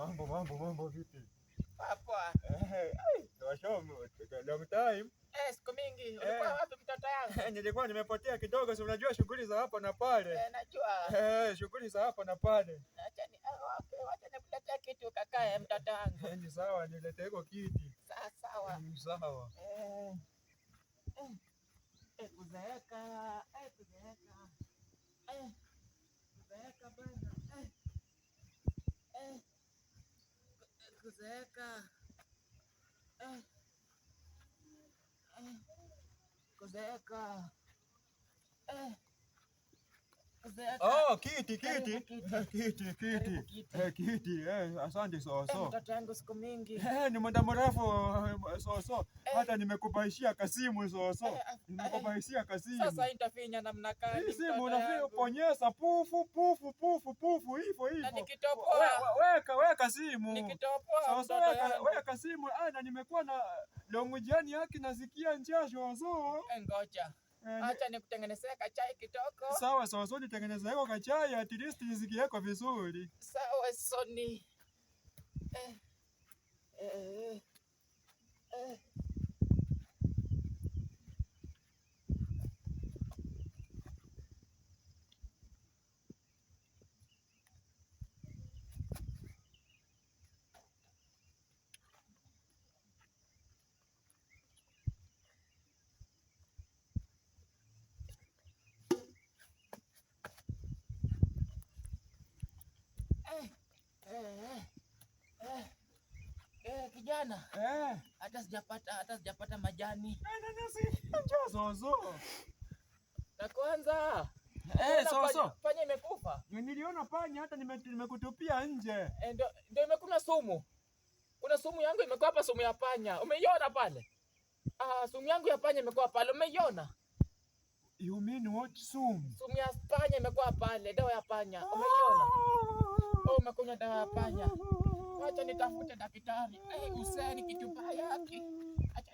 Mambo vipi? Poa. Long time. Siku mingi. Ulikuwa wapi mtoto yangu? Nilikuwa nimepotea kidogo, si unajua shughuli za hapa na pale. Najua. Shughuli za hapa na pale. Wacha nikuletee kitu kakae mtoto wangu. Ni sawa, niletee hiko kiti. Sawa. Sawa. Kuzeeka bana. Kuzeeka. Oh, kiti. Asante soso. Mtoto wangu siku mingi. Ni muda mrefu soso. Hata nimekubaishia kasimu soso. Nimekubaishia kasimu. Sasa nitafinya namna gani? Simu unafinya ponyeza pufu hivyo. Na nikitopoa. Weka simu. Nikitopoa. Soso weka simu. Na nimekuwa na longujani yake nasikia njaa soso. Ngoja. Acha nikutengenezea kachai kitoko. Sawa soso, nitengenezea hiko kachai at least nisikie yako vizuri. Sawa Soni. Kijana. Hata sijapata majani. Njoo soso. Na kwanza. Soso. Panya imekufa. Niliona panya hata nimekutupia nje. Ndio imekula sumu. Kuna sumu yangu imekuwa hapa, sumu ya panya. Umeiona pale? Sumu yangu ya panya imekuwa pale. Umeiona? You mean what sumu? Sumu ya panya imekuwa pale, dawa ya panya. Umeiona? Umekunywa dawa ya panya. Wacha nitafute daktari. Useni kitu baya haki.